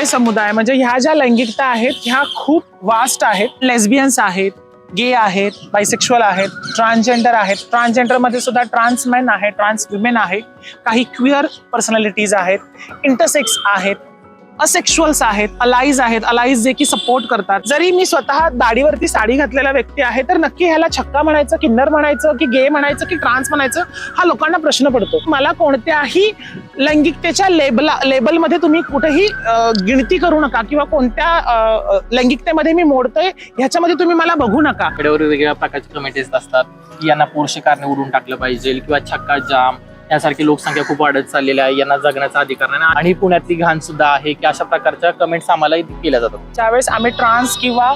समुदाय म्हणजे ह्या ज्या लैंगिकता आहेत ह्या खूप वास्ट आहेत. लेस्बियन्स आहेत, गे आहेत, बायसेक्शुअल आहेत, ट्रान्सजेंडर आहेत. ट्रान्सजेंडरमध्ये सुद्धा ट्रान्स मेन आहे, ट्रान्स विमेन आहे, काही क्विअर पर्सनॅलिटीज आहेत, इंटरसेक्स आहेत, असेक्शुअल्स आहेत, अलाईज जे की सपोर्ट करतात. जरी मी स्वतः दाढीवरती साडी घातलेला व्यक्ती आहे तर नक्की ह्याला छक्का म्हणायचं, किन्नर म्हणायचं, की गे म्हणायचं, की ट्रान्स म्हणायचं, हा लोकांना प्रश्न पडतो. मला कोणत्याही लैंगिकतेच्या लेबलमध्ये तुम्ही कुठेही गिणती करू नका किंवा कोणत्या लैंगिकतेमध्ये मी मोडतोय ह्याच्यामध्ये तुम्ही मला बघू नका. वेगवेगळ्या प्रकारचे कमेंट्स असतात की यांना पोर्शे कारने उडून टाकलं पाहिजे किंवा छक्का जाम यासारखी लोकसंख्या खूप वाढत चाललेली आहे, यांना जगण्याचा अधिकार नाही. आणि पुण्यातली घाण सुद्धा आहे की अशा प्रकारच्या कमेंट्स आम्हाला केल्या जातात. ज्यावेळेस आम्ही ट्रान्स किंवा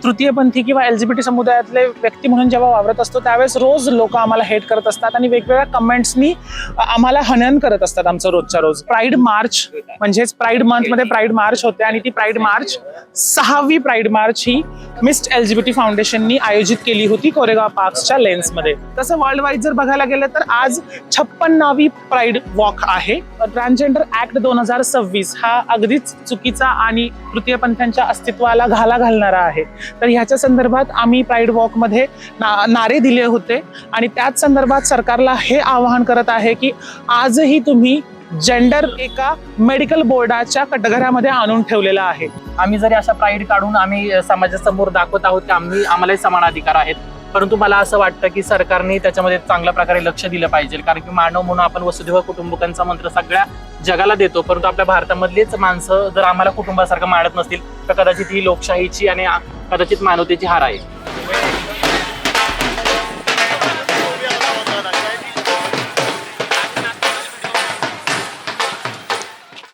तृतीयपंथी किंवा LGBT समुदायातले व्यक्ती म्हणून जेव्हा वावरत असतो त्यावेळेस रोज लोक आम्हाला हेट करत असतात आणि वेगवेगळ्या कमेंट्सनी आम्हाला हनन करत असतात आमचं रोजच्या रोज. प्राईड मार्च म्हणजेच प्राईड मंथमध्ये प्राईड मार्च होते आणि ती प्राईड मार्च 6वी प्राईड मार्च ही मिस्ट LGBT फाउंडेशननी आयोजित केली होती कोरेगाव पार्क्सच्या लेन्समध्ये. तसं वर्ल्ड वाईड जर बघायला गेलं तर आज 56वी प्राईड वॉक आहे. ट्रान्सजेंडर ऍक्ट 2026 हा अगदीच चुकीचा आणि तृतीयपंथीयांच्या अस्तित्वाला घाला घालणारा आहे. तर ह्याच्या संदर्भात आम्ही प्राईड वॉकमध्ये नारे दिले होते आणि त्याच संदर्भात सरकारला हे आवाहन करत आहे की आजही तुम्ही जेंडर एका मेडिकल बोर्डाच्या कटघऱ्यामध्ये आणून ठेवलेला आहे. आम्ही जरी अशा प्राईड काढून आम्ही समाजासमोर दाखवत आहोत की आम्हालाही समान अधिकार आहेत, परंतु मला असं वाटतं की सरकारने त्याच्यामध्ये चांगल्या प्रकारे लक्ष दिलं पाहिजे. कारण की मानव म्हणून आपण वसुधैव कुटुंबकमचा मंत्र सगळ्या जगाला देतो, परंतु आपल्या भारतामधलीच माणसं जर आम्हाला कुटुंबासारखं मानत नसतील तर कदाचित ही लोकशाहीची आणि कदाचित मानवतेची हार आहे.